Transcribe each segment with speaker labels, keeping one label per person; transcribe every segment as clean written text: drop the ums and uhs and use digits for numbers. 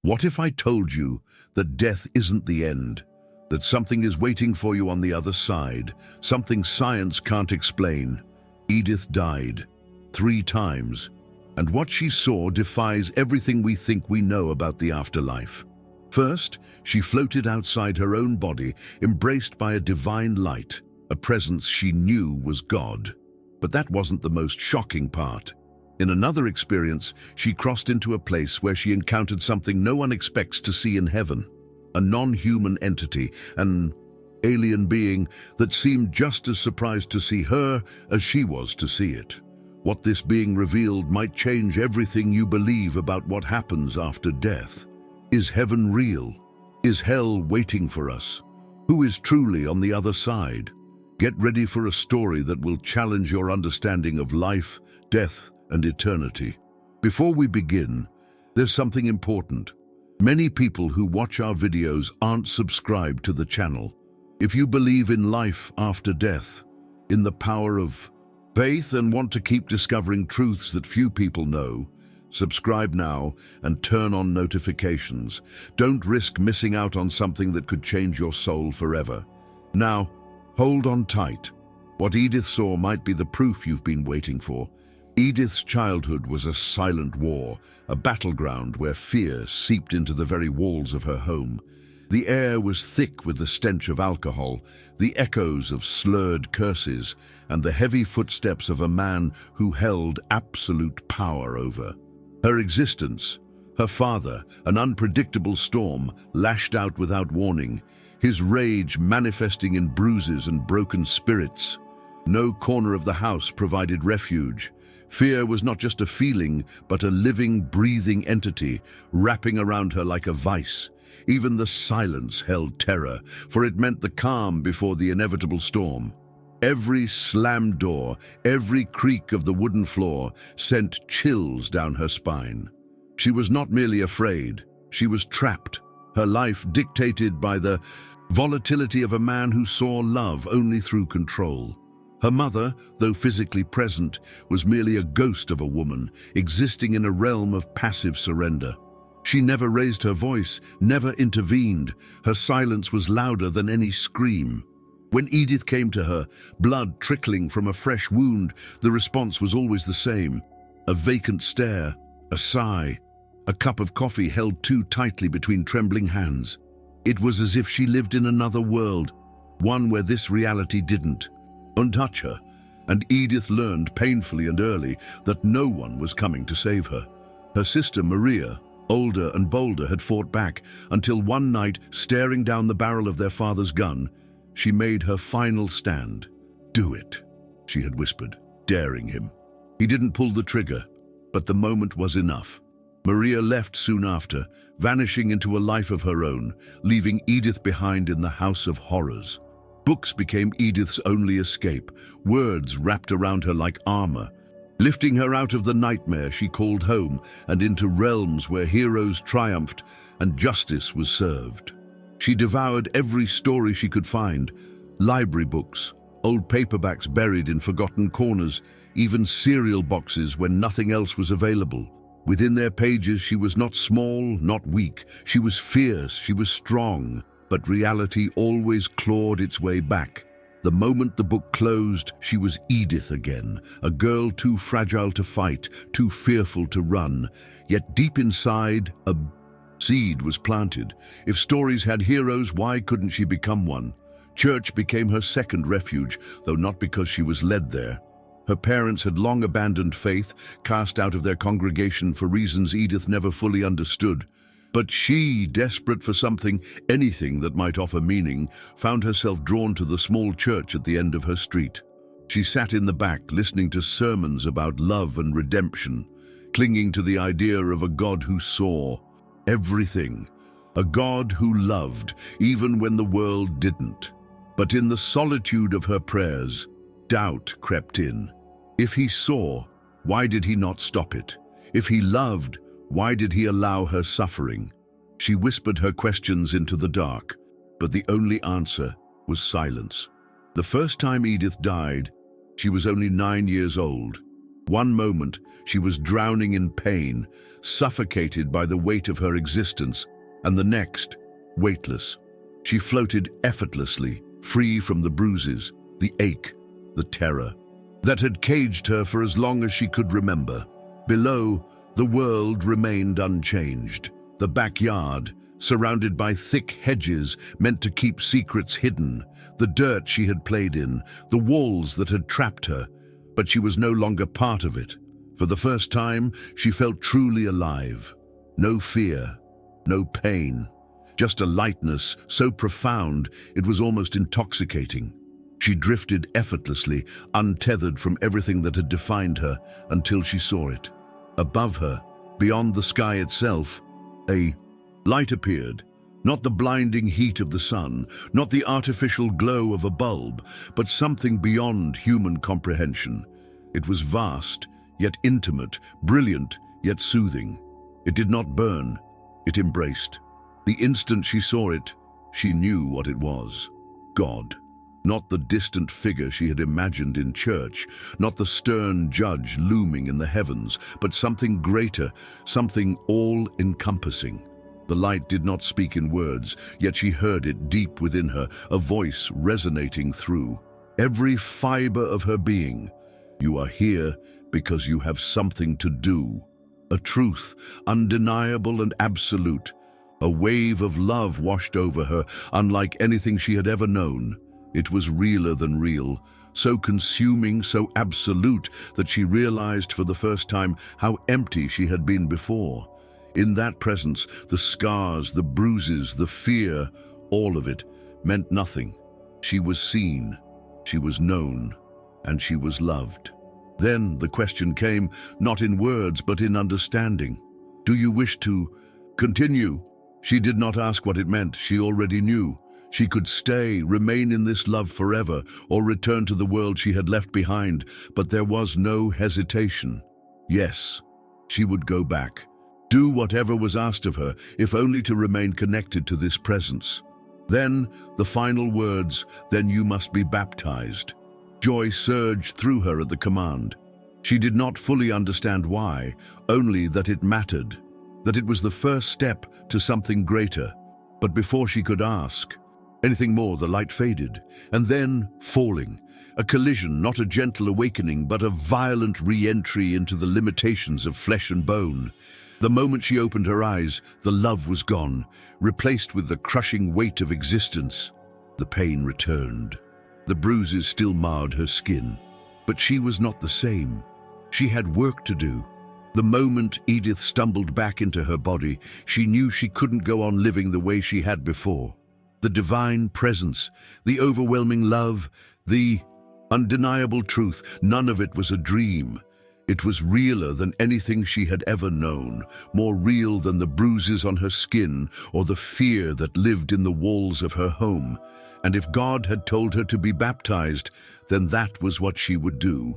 Speaker 1: What if I told you that death isn't the end, that something is waiting for you on the other side, something science can't explain? Edith died 3 times, and what she saw defies everything we think we know about the afterlife. First, she floated outside her own body, embraced by a divine light, a presence she knew was God. But that wasn't the most shocking part. In another experience, she crossed into a place where she encountered something no one expects to see in heaven. A non-human entity, an alien being that seemed just as surprised to see her as she was to see it. What this being revealed might change everything you believe about what happens after death. Is heaven real? Is hell waiting for us? Who is truly on the other side? Get ready for a story that will challenge your understanding of life, death, and eternity. Before we begin, there's something important. Many people who watch our videos aren't subscribed to the channel. If you believe in life after death, in the power of faith, and want to keep discovering truths that few people know, subscribe now and turn on notifications. Don't risk missing out on something that could change your soul forever. Now, hold on tight. What Edith saw might be the proof you've been waiting for. Edith's childhood was a silent war, a battleground where fear seeped into the very walls of her home. The air was thick with the stench of alcohol, the echoes of slurred curses, and the heavy footsteps of a man who held absolute power over her existence. Her father, an unpredictable storm, lashed out without warning, his rage manifesting in bruises and broken spirits. No corner of the house provided refuge. Fear was not just a feeling, but a living, breathing entity, wrapping around her like a vice. Even the silence held terror, for it meant the calm before the inevitable storm. Every slammed door, every creak of the wooden floor sent chills down her spine. She was not merely afraid, she was trapped, her life dictated by the volatility of a man who saw love only through control. Her mother, though physically present, was merely a ghost of a woman, existing in a realm of passive surrender. She never raised her voice, never intervened. Her silence was louder than any scream. When Edith came to her, blood trickling from a fresh wound, the response was always the same. A vacant stare, a sigh, a cup of coffee held too tightly between trembling hands. It was as if she lived in another world, one where this reality didn't untouch her, and Edith learned painfully and early that no one was coming to save her. Her sister Maria, older and bolder, had fought back until one night, staring down the barrel of their father's gun, she made her final stand. "Do it," she had whispered, daring him. He didn't pull the trigger, but the moment was enough. Maria left soon after, vanishing into a life of her own, leaving Edith behind in the house of horrors. Books became Edith's only escape, words wrapped around her like armor, lifting her out of the nightmare she called home and into realms where heroes triumphed and justice was served. She devoured every story she could find, library books, old paperbacks buried in forgotten corners, even cereal boxes when nothing else was available. Within their pages, she was not small, not weak. She was fierce, she was strong. But reality always clawed its way back. The moment the book closed, she was Edith again, a girl too fragile to fight, too fearful to run. Yet deep inside, a seed was planted. If stories had heroes, why couldn't she become one? Church became her second refuge, though not because she was led there. Her parents had long abandoned faith, cast out of their congregation for reasons Edith never fully understood. But she, desperate for something, anything that might offer meaning, found herself drawn to the small church at the end of her street. She sat in the back, listening to sermons about love and redemption, clinging to the idea of a God who saw everything, a God who loved, even when the world didn't. But in the solitude of her prayers, doubt crept in. If he saw, why did he not stop it? If he loved, why did he allow her suffering? She whispered her questions into the dark, but the only answer was silence. The first time Edith died, she was only 9 years old. One moment, she was drowning in pain, suffocated by the weight of her existence, and the next, weightless. She floated effortlessly, free from the bruises, the ache, the terror that had caged her for as long as she could remember. Below, the world remained unchanged. The backyard, surrounded by thick hedges meant to keep secrets hidden, the dirt she had played in, the walls that had trapped her, but she was no longer part of it. For the first time, she felt truly alive. No fear, no pain, just a lightness so profound it was almost intoxicating. She drifted effortlessly, untethered from everything that had defined her, until she saw it. Above her, beyond the sky itself, a light appeared. Not the blinding heat of the sun, not the artificial glow of a bulb, but something beyond human comprehension. It was vast, yet intimate, brilliant, yet soothing. It did not burn, it embraced. The instant she saw it, she knew what it was. God. Not the distant figure she had imagined in church, not the stern judge looming in the heavens, but something greater, something all-encompassing. The light did not speak in words, yet she heard it deep within her, a voice resonating through every fiber of her being. You are here because you have something to do. A truth, undeniable and absolute. A wave of love washed over her, unlike anything she had ever known. It was realer than real, so consuming, so absolute, that she realized for the first time how empty she had been before. In that presence, the scars, the bruises, the fear, all of it meant nothing. She was seen, she was known, and she was loved. Then the question came, not in words, but in understanding. Do you wish to continue? She did not ask what it meant, she already knew. She could stay, remain in this love forever, or return to the world she had left behind, but there was no hesitation. Yes, she would go back. Do whatever was asked of her, if only to remain connected to this presence. Then, the final words, then you must be baptized. Joy surged through her at the command. She did not fully understand why, only that it mattered, that it was the first step to something greater. But before she could ask anything more, the light faded, and then, falling, a collision, not a gentle awakening, but a violent re-entry into the limitations of flesh and bone. The moment she opened her eyes, the love was gone, replaced with the crushing weight of existence. The pain returned. The bruises still marred her skin, but she was not the same. She had work to do. The moment Edith stumbled back into her body, she knew she couldn't go on living the way she had before. The divine presence, the overwhelming love, the undeniable truth, none of it was a dream. It was realer than anything she had ever known, more real than the bruises on her skin or the fear that lived in the walls of her home. And if God had told her to be baptized, then that was what she would do.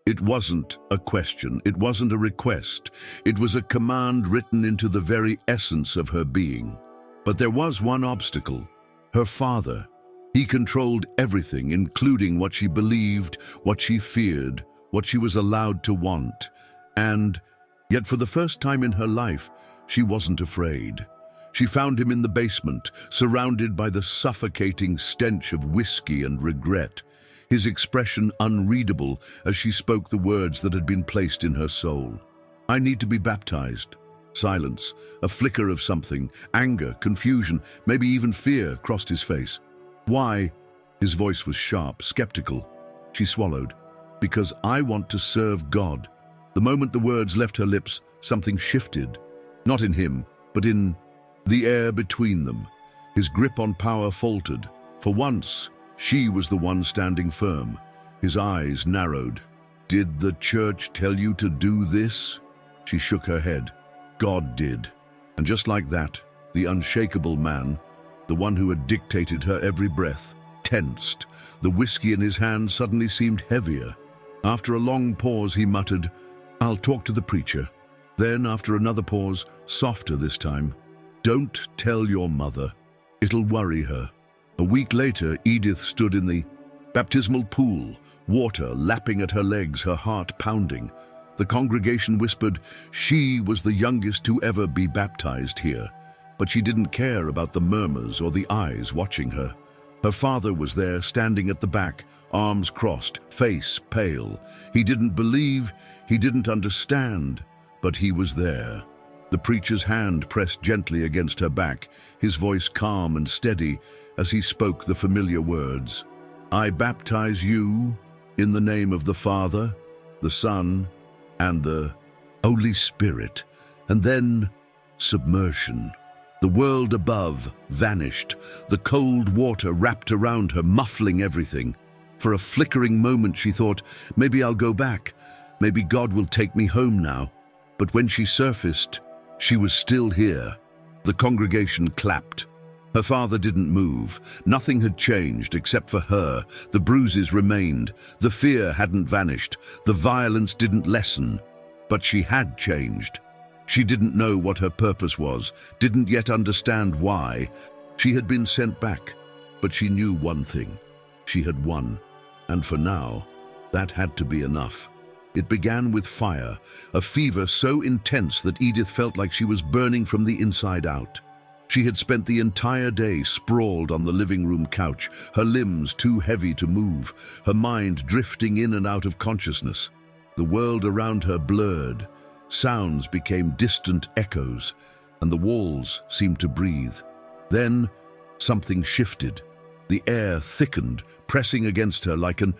Speaker 1: It wasn't a question, it wasn't a request. It was a command written into the very essence of her being. But there was one obstacle: her father. He controlled everything, including what she believed, what she feared, what she was allowed to want. And yet for the first time in her life, she wasn't afraid. She found him in the basement, surrounded by the suffocating stench of whiskey and regret, his expression unreadable as she spoke the words that had been placed in her soul. I need to be baptized. Silence, a flicker of something, anger, confusion, maybe even fear crossed his face. Why? His voice was sharp, skeptical. She swallowed. Because I want to serve God. The moment the words left her lips, something shifted. Not in him, but in the air between them. His grip on power faltered. For once, she was the one standing firm. His eyes narrowed. Did the church tell you to do this? She shook her head. God did. And just like that, the unshakable man, the one who had dictated her every breath, tensed. The whiskey in his hand suddenly seemed heavier. After a long pause, he muttered, I'll talk to the preacher. Then, after another pause, softer this time, don't tell your mother. It'll worry her. A week later, Edith stood in the baptismal pool, water lapping at her legs, her heart pounding. The congregation whispered she was the youngest to ever be baptized here, but she didn't care about the murmurs or the eyes watching her. Her father was there, standing at the back, arms crossed, face pale. He didn't believe, he didn't understand, but he was there. The preacher's hand pressed gently against her back, his voice calm and steady as he spoke the familiar words. "I baptize you in the name of the Father, the Son, and the Holy Spirit." And then submersion. The world above vanished. The cold water wrapped around her, muffling everything. For a flickering moment she thought, maybe I'll go back. Maybe God will take me home now. But when she surfaced, she was still here. The congregation clapped. Her father didn't move. Nothing had changed except for her. The bruises remained. The fear hadn't vanished. The violence didn't lessen. But she had changed. She didn't know what her purpose was, didn't yet understand why. She had been sent back, but she knew one thing. She had won. And for now, that had to be enough. It began with fire, a fever so intense that Edith felt like she was burning from the inside out. She had spent the entire day sprawled on the living room couch, her limbs too heavy to move, her mind drifting in and out of consciousness. The world around her blurred. Sounds became distant echoes, and the walls seemed to breathe. Then something shifted. The air thickened, pressing against her like an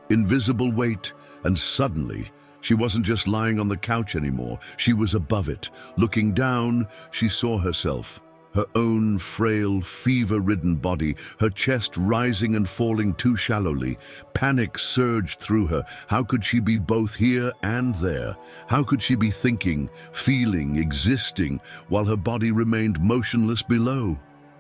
Speaker 1: invisible weight, and suddenly she wasn't just lying on the couch anymore. She was above it. Looking down, she saw herself. Her own frail, fever-ridden body, her chest rising and falling too shallowly. Panic surged through her. How could she be both here and there? How could she be thinking, feeling, existing, while her body remained motionless below?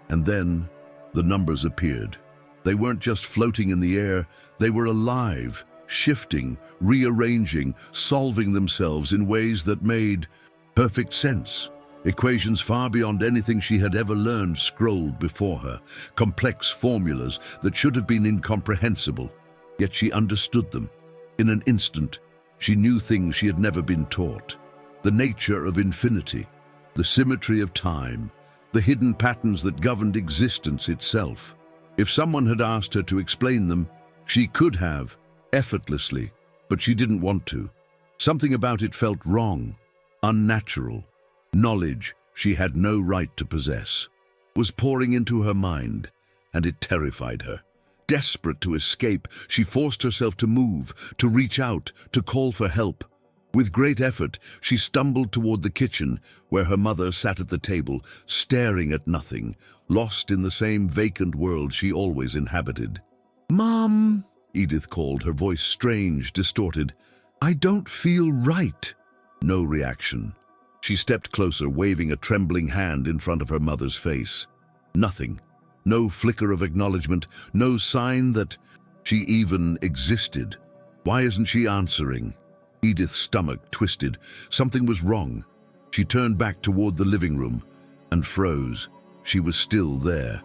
Speaker 1: And then the numbers appeared. They weren't just floating in the air, they were alive, shifting, rearranging, solving themselves in ways that made perfect sense. Equations far beyond anything she had ever learned scrolled before her, complex formulas that should have been incomprehensible, yet she understood them. In an instant, she knew things she had never been taught. The nature of infinity, the symmetry of time, the hidden patterns that governed existence itself. If someone had asked her to explain them, she could have, effortlessly, but she didn't want to. Something about it felt wrong, unnatural. Knowledge she had no right to possess was pouring into her mind, and it terrified her. Desperate to escape, she forced herself to move, to reach out, to call for help. With great effort, she stumbled toward the kitchen, where her mother sat at the table, staring at nothing, lost in the same vacant world she always inhabited. "Mom," Edith called, her voice strange, distorted. "I don't feel right." No reaction. She stepped closer, waving a trembling hand in front of her mother's face. Nothing. No flicker of acknowledgement, no sign that she even existed. Why isn't she answering? Edith's stomach twisted. Something was wrong. She turned back toward the living room and froze. She was still there.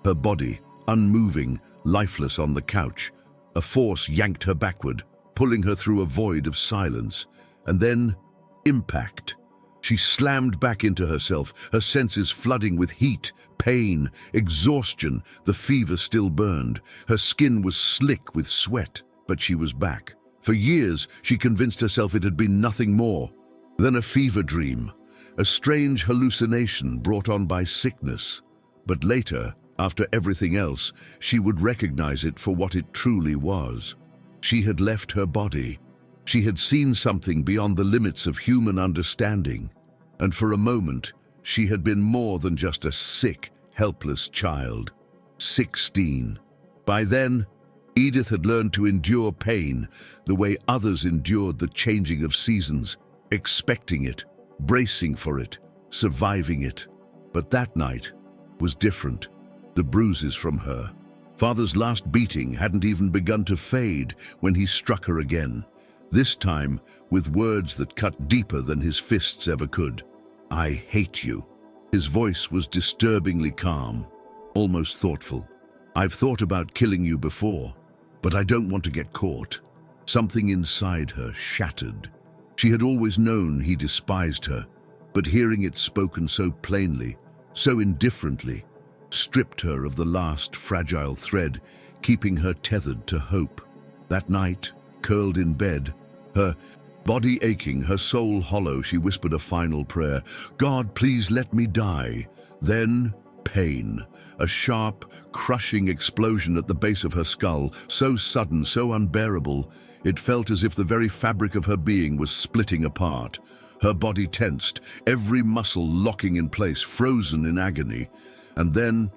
Speaker 1: Her body, unmoving, lifeless on the couch. A force yanked her backward, pulling her through a void of silence. And then, impact. She slammed back into herself, her senses flooding with heat, pain, exhaustion. The fever still burned. Her skin was slick with sweat, but she was back. For years, she convinced herself it had been nothing more than a fever dream, a strange hallucination brought on by sickness. But later, after everything else, she would recognize it for what it truly was. She had left her body. She had seen something beyond the limits of human understanding. And for a moment, she had been more than just a sick, helpless child. 16. By then, Edith had learned to endure pain the way others endured the changing of seasons, expecting it, bracing for it, surviving it. But that night was different. The bruises from her father's last beating hadn't even begun to fade when he struck her again. This time with words that cut deeper than his fists ever could. "I hate you." His voice was disturbingly calm, almost thoughtful. "I've thought about killing you before, but I don't want to get caught." Something inside her shattered. She had always known he despised her, but hearing it spoken so plainly, so indifferently, stripped her of the last fragile thread, keeping her tethered to hope. That night, curled in bed, her body aching, her soul hollow, she whispered a final prayer. God, please let me die. Then, pain, a sharp, crushing explosion at the base of her skull, so sudden, so unbearable, it felt as if the very fabric of her being was splitting apart. Her body tensed, every muscle locking in place, frozen in agony. And then,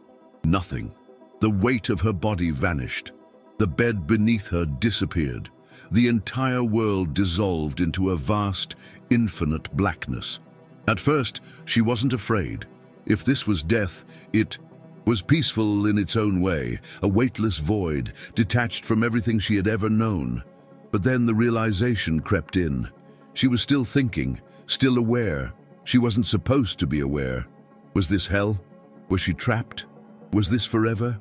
Speaker 1: nothing. The weight of her body vanished. The bed beneath her disappeared. The entire world dissolved into a vast, infinite blackness. At first, she wasn't afraid. If this was death, it was peaceful in its own way, a weightless void, detached from everything she had ever known. But then the realization crept in. She was still thinking, still aware. She wasn't supposed to be aware. Was this hell? Was she trapped? Was this forever?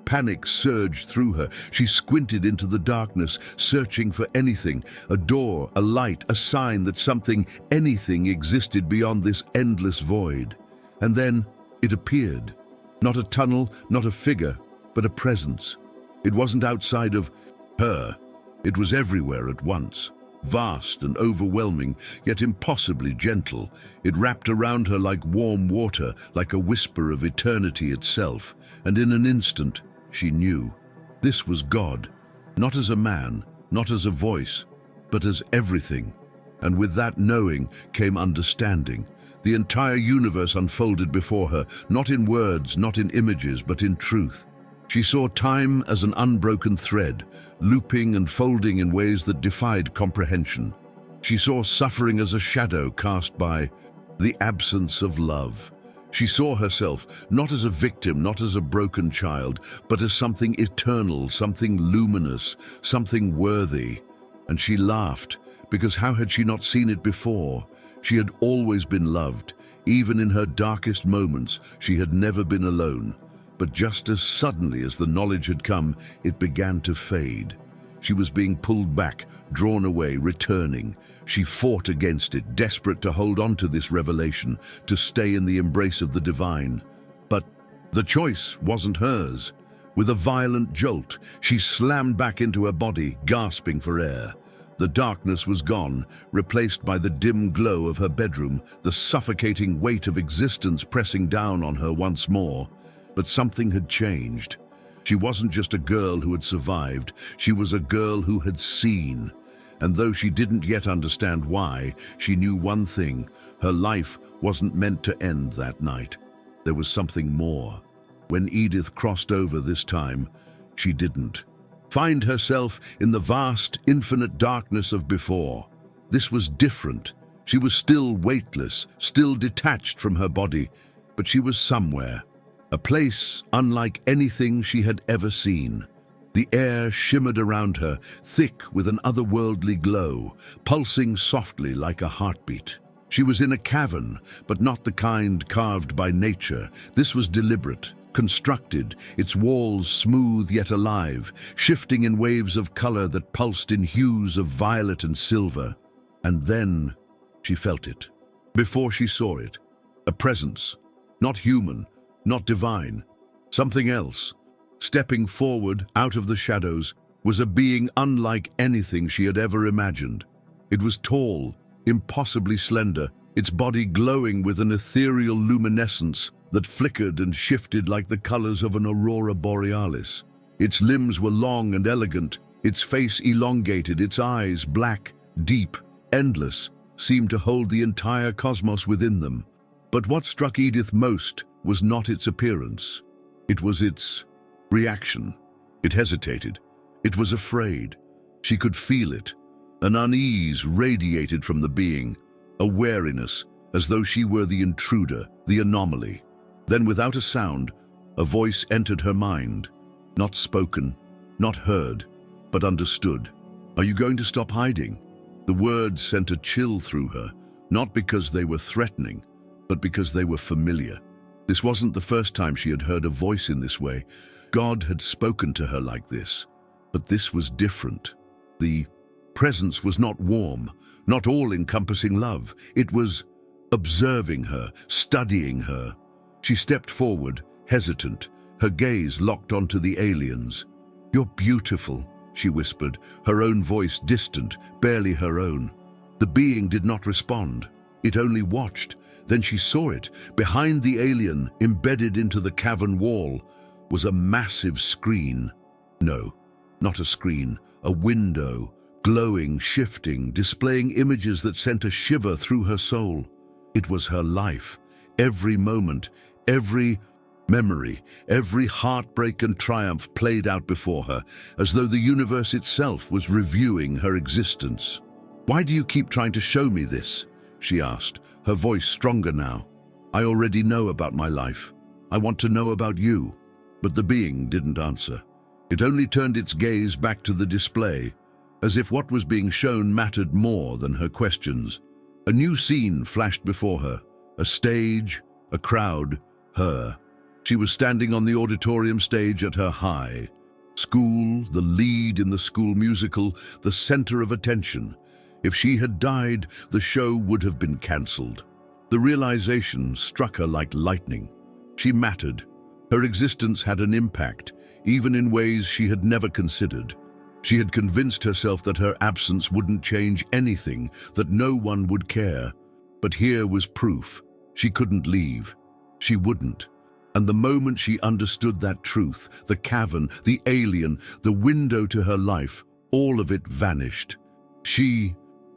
Speaker 1: Panic surged through her. She squinted into the darkness, searching for anything, a door, a light, a sign that something, anything existed beyond this endless void. And then it appeared. Not a tunnel, not a figure, but a presence. It wasn't outside of her. It was everywhere at once. Vast and overwhelming, yet impossibly gentle. It wrapped around her like warm water, like a whisper of eternity itself. And in an instant, she knew. This was God, not as a man, not as a voice, but as everything. And with that knowing came understanding. The entire universe unfolded before her, not in words, not in images, but in truth. She saw time as an unbroken thread, looping and folding in ways that defied comprehension. She saw suffering as a shadow cast by the absence of love. She saw herself not as a victim, not as a broken child, but as something eternal, something luminous, something worthy. And she laughed, because how had she not seen it before? She had always been loved. Even in her darkest moments, she had never been alone. But just as suddenly as the knowledge had come, it began to fade. She was being pulled back, drawn away, returning. She fought against it, desperate to hold on to this revelation, to stay in the embrace of the divine. But the choice wasn't hers. With a violent jolt, she slammed back into her body, gasping for air. The darkness was gone, replaced by the dim glow of her bedroom, the suffocating weight of existence pressing down on her once more. But something had changed. She wasn't just a girl who had survived, she was a girl who had seen. And though she didn't yet understand why, she knew one thing: her life wasn't meant to end that night. There was something more. When Edith crossed over this time, she didn't find herself in the vast, infinite darkness of before. This was different. She was still weightless, still detached from her body, but she was somewhere. A place unlike anything she had ever seen. The air shimmered around her, thick with an otherworldly glow, pulsing softly like a heartbeat. She was in a cavern, but not the kind carved by nature. This was deliberate, constructed, its walls smooth yet alive, shifting in waves of color that pulsed in hues of violet and silver. And then she felt it. Before she saw it, a presence, not human, not divine, something else. Stepping forward out of the shadows was a being unlike anything she had ever imagined. It was tall, impossibly slender, its body glowing with an ethereal luminescence that flickered and shifted like the colors of an aurora borealis. Its limbs were long and elegant, its face elongated, its eyes black, deep, endless, seemed to hold the entire cosmos within them. But what struck Edith most was not its appearance. It was its reaction. It hesitated. It was afraid. She could feel it. An unease radiated from the being, a wariness, as though she were the intruder, the anomaly. Then, without a sound, a voice entered her mind. Not spoken, not heard, but understood. "Are you going to stop hiding?" The words sent a chill through her, not because they were threatening, but because they were familiar. This wasn't the first time she had heard a voice in this way. God had spoken to her like this. But this was different. The presence was not warm, not all-encompassing love. It was observing her, studying her. She stepped forward, hesitant, her gaze locked onto the aliens. "You're beautiful," she whispered, her own voice distant, barely her own. The being did not respond. It only watched. Then she saw it. Behind the alien, embedded into the cavern wall, was a massive screen. No, not a screen, a window, glowing, shifting, displaying images that sent a shiver through her soul. It was her life. Every moment, every memory, every heartbreak and triumph played out before her, as though the universe itself was reviewing her existence. "Why do you keep trying to show me this?" she asked, her voice stronger now. "I already know about my life. I want to know about you." But the being didn't answer. It only turned its gaze back to the display, as if what was being shown mattered more than her questions. A new scene flashed before her. A stage, a crowd, her. She was standing on the auditorium stage at her high. School, the lead in the school musical, the center of attention. If she had died, the show would have been cancelled. The realization struck her like lightning. She mattered. Her existence had an impact, even in ways she had never considered. She had convinced herself that her absence wouldn't change anything, that no one would care. But here was proof. She couldn't leave. She wouldn't. And the moment she understood that truth, the cavern, the alien, the window to her life, all of it vanished. She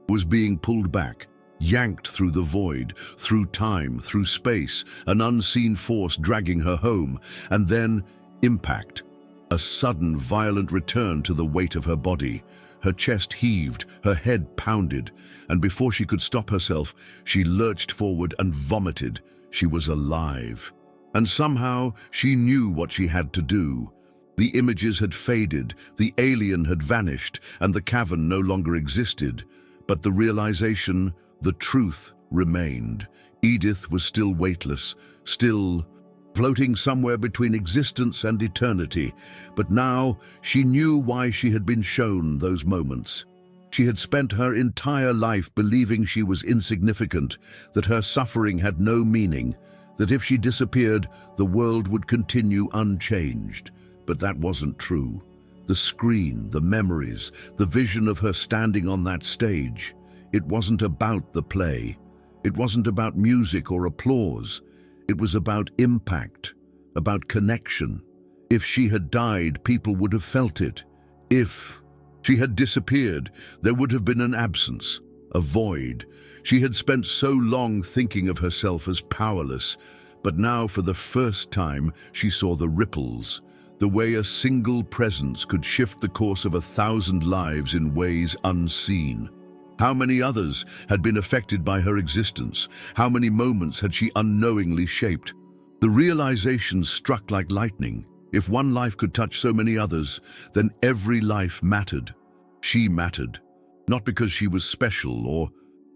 Speaker 1: was being pulled back, yanked through the void, through time, through space, an unseen force dragging her home, and then impact. A sudden, violent return to the weight of her body. Her chest heaved, her head pounded, and before she could stop herself, she lurched forward and vomited. She was alive. And somehow she knew what she had to do. The images had faded, the alien had vanished, and the cavern no longer existed. But the realization, the truth, remained. Edith was still weightless, still floating somewhere between existence and eternity. But now she knew why she had been shown those moments. She had spent her entire life believing she was insignificant, that her suffering had no meaning, that if she disappeared, the world would continue unchanged. But that wasn't true. The screen, the memories, the vision of her standing on that stage. It wasn't about the play. It wasn't about music or applause. It was about impact, about connection. If she had died, people would have felt it. If she had disappeared, there would have been an absence, a void. She had spent so long thinking of herself as powerless, but now for the first time she saw the ripples, the way a single presence could shift the course of 1,000 lives in ways unseen. How many others had been affected by her existence? How many moments had she unknowingly shaped? The realization struck like lightning. If one life could touch so many others, then every life mattered. She mattered, not because she was special or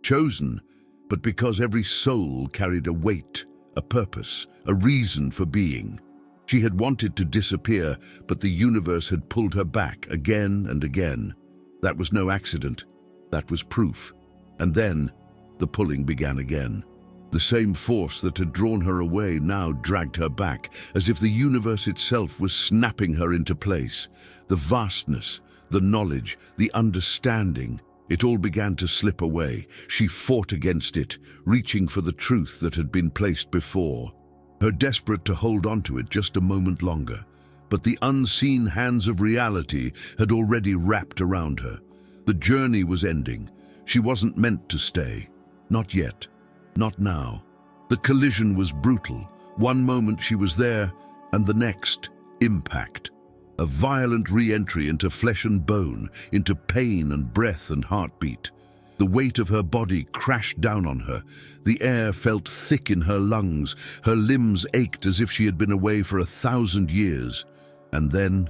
Speaker 1: chosen, but because every soul carried a weight, a purpose, a reason for being. She had wanted to disappear, but the universe had pulled her back again and again. That was no accident. That was proof. And then the pulling began again. The same force that had drawn her away now dragged her back, as if the universe itself was snapping her into place. The vastness, the knowledge, the understanding, it all began to slip away. She fought against it, reaching for the truth that had been placed before. Her desperate to hold on to it just a moment longer. But the unseen hands of reality had already wrapped around her. The journey was ending. She wasn't meant to stay. Not yet. Not now. The collision was brutal. One moment she was there, and the next, impact. A violent re-entry into flesh and bone, into pain and breath and heartbeat. The weight of her body crashed down on her. The air felt thick in her lungs. Her limbs ached as if she had been away for 1,000 years. And then,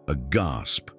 Speaker 1: a gasp.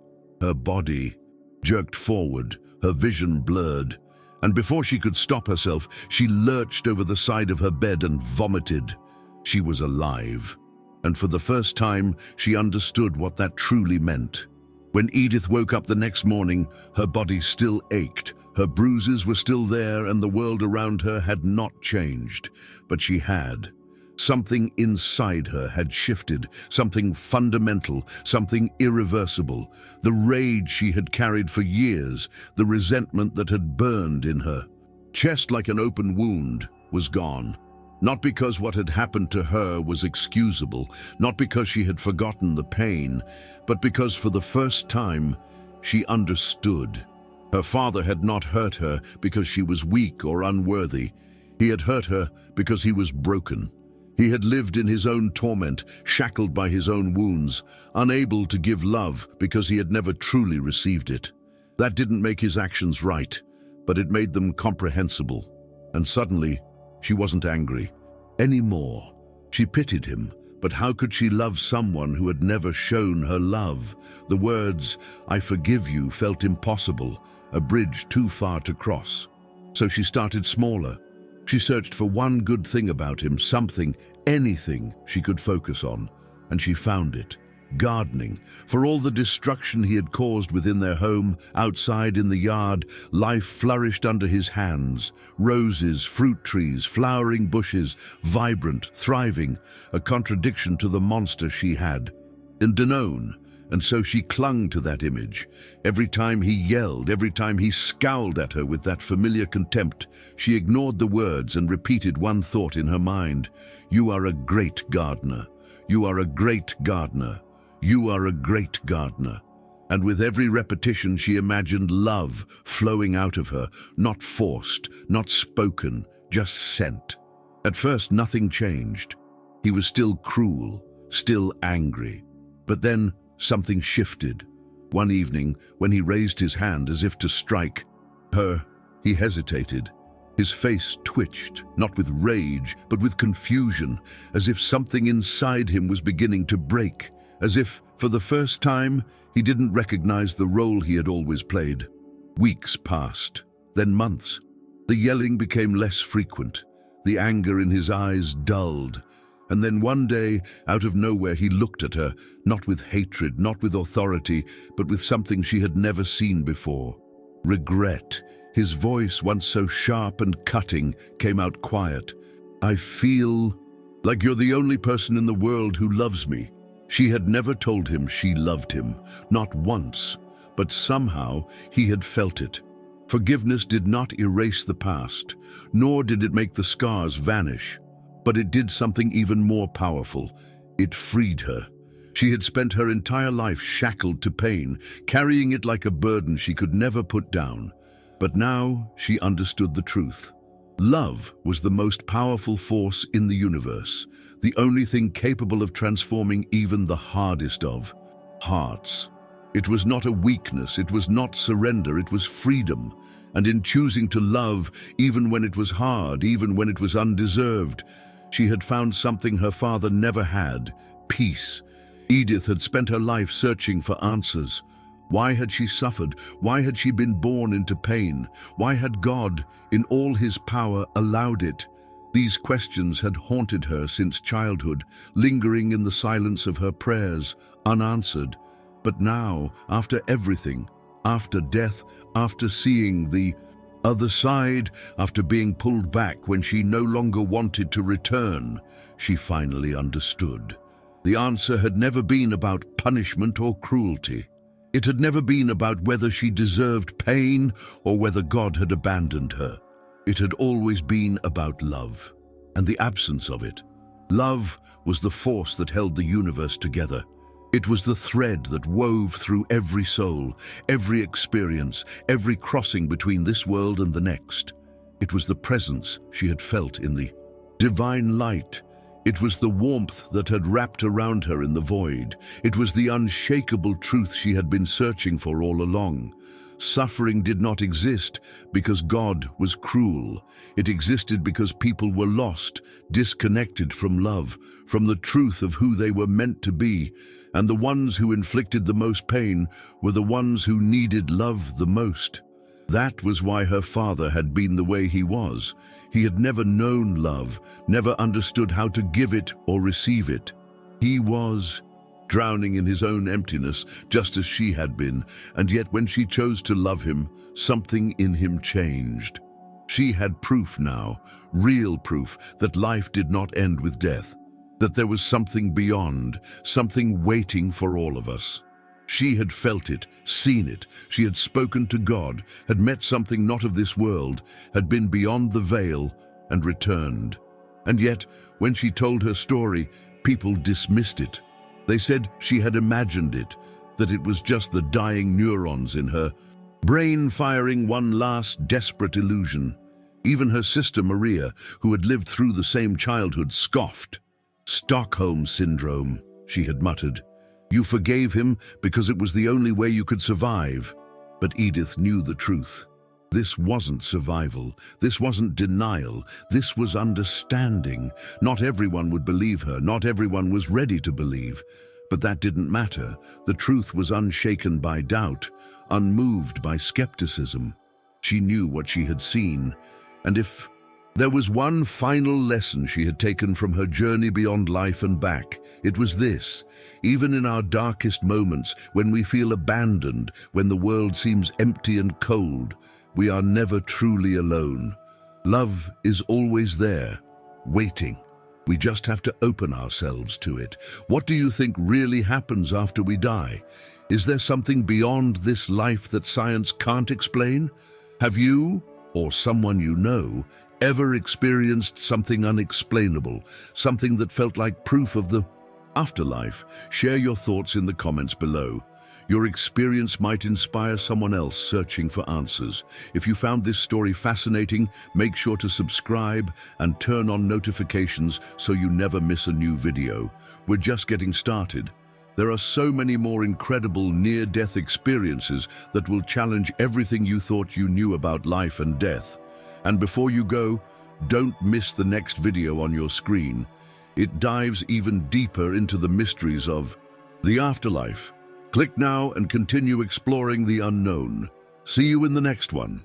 Speaker 1: Her body jerked forward, her vision blurred, and before she could stop herself, she lurched over the side of her bed and vomited. She was alive, and for the first time, she understood what that truly meant. When Edith woke up the next morning, her body still ached, her bruises were still there, and the world around her had not changed. But she had. Something inside her had shifted, something fundamental, something irreversible. The rage she had carried for years, the resentment that had burned in her chest like an open wound, was gone. Not because what had happened to her was excusable, not because she had forgotten the pain, but because for the first time she understood. Her father had not hurt her because she was weak or unworthy. He had hurt her because he was broken. He had lived in his own torment, shackled by his own wounds, unable to give love because he had never truly received it. That didn't make his actions right, but it made them comprehensible. And suddenly, she wasn't angry anymore. She pitied him, but how could she love someone who had never shown her love? The words, "I forgive you," felt impossible, a bridge too far to cross. So she started smaller. She searched for one good thing about him, something, anything she could focus on, and she found it. Gardening. For all the destruction he had caused within their home, outside in the yard, life flourished under his hands. Roses, fruit trees, flowering bushes, vibrant, thriving, a contradiction to the monster she had. And Danone. And so she clung to that image. Every time he yelled, every time he scowled at her with that familiar contempt, she ignored the words and repeated one thought in her mind. "You are a great gardener. You are a great gardener. You are a great gardener." And with every repetition she imagined love flowing out of her, not forced, not spoken, just sent. At first nothing changed. He was still cruel, still angry. But then something shifted. One evening, when he raised his hand as if to strike her, he hesitated. His face twitched, not with rage, but with confusion, as if something inside him was beginning to break. As if, for the first time, he didn't recognize the role he had always played. Weeks passed, then months. The yelling became less frequent. The anger in his eyes dulled. And then one day, out of nowhere, he looked at her, not with hatred, not with authority, but with something she had never seen before. Regret. His voice, once so sharp and cutting, came out quiet. "I feel like you're the only person in the world who loves me." She had never told him she loved him, not once, but somehow he had felt it. Forgiveness did not erase the past, nor did it make the scars vanish, but it did something even more powerful. It freed her. She had spent her entire life shackled to pain, carrying it like a burden she could never put down. But now she understood the truth. Love was the most powerful force in the universe, the only thing capable of transforming even the hardest of hearts. It was not a weakness, it was not surrender, it was freedom. And in choosing to love, even when it was hard, even when it was undeserved, she had found something her father never had: peace. Edith had spent her life searching for answers. Why had she suffered? Why had she been born into pain? Why had God, in all his power, allowed it? These questions had haunted her since childhood, lingering in the silence of her prayers, unanswered. But now, after everything, after death, after seeing the other side, after being pulled back when she no longer wanted to return, she finally understood. The answer had never been about punishment or cruelty. It had never been about whether she deserved pain or whether God had abandoned her. It had always been about love, and the absence of it. Love was the force that held the universe together. It was the thread that wove through every soul, every experience, every crossing between this world and the next. It was the presence she had felt in the divine light. It was the warmth that had wrapped around her in the void. It was the unshakable truth she had been searching for all along. Suffering did not exist because God was cruel. It existed because people were lost, disconnected from love, from the truth of who they were meant to be. And the ones who inflicted the most pain were the ones who needed love the most. That was why her father had been the way he was. He had never known love, never understood how to give it or receive it. He was drowning in his own emptiness, just as she had been, and yet when she chose to love him, something in him changed. She had proof now, real proof, that life did not end with death, that there was something beyond, something waiting for all of us. She had felt it, seen it, she had spoken to God, had met something not of this world, had been beyond the veil, and returned. And yet, when she told her story, people dismissed it. They said she had imagined it, that it was just the dying neurons in her brain firing one last desperate illusion. Even her sister Maria, who had lived through the same childhood, scoffed. "Stockholm Syndrome," she had muttered. "You forgave him because it was the only way you could survive." But Edith knew the truth. This wasn't survival. This wasn't denial. This was understanding. Not everyone would believe her. Not everyone was ready to believe. But that didn't matter. The truth was unshaken by doubt, unmoved by skepticism. She knew what she had seen. And if there was one final lesson she had taken from her journey beyond life and back, it was this: even in our darkest moments, when we feel abandoned, when the world seems empty and cold, we are never truly alone. Love is always there, waiting. We just have to open ourselves to it. What do you think really happens after we die? Is there something beyond this life that science can't explain? Have you, or someone you know, ever experienced something unexplainable, something that felt like proof of the afterlife? Share your thoughts in the comments below. Your experience might inspire someone else searching for answers. If you found this story fascinating, make sure to subscribe and turn on notifications so you never miss a new video. We're just getting started. There are so many more incredible near-death experiences that will challenge everything you thought you knew about life and death. And before you go, don't miss the next video on your screen. It dives even deeper into the mysteries of the afterlife. Click now and continue exploring the unknown. See you in the next one.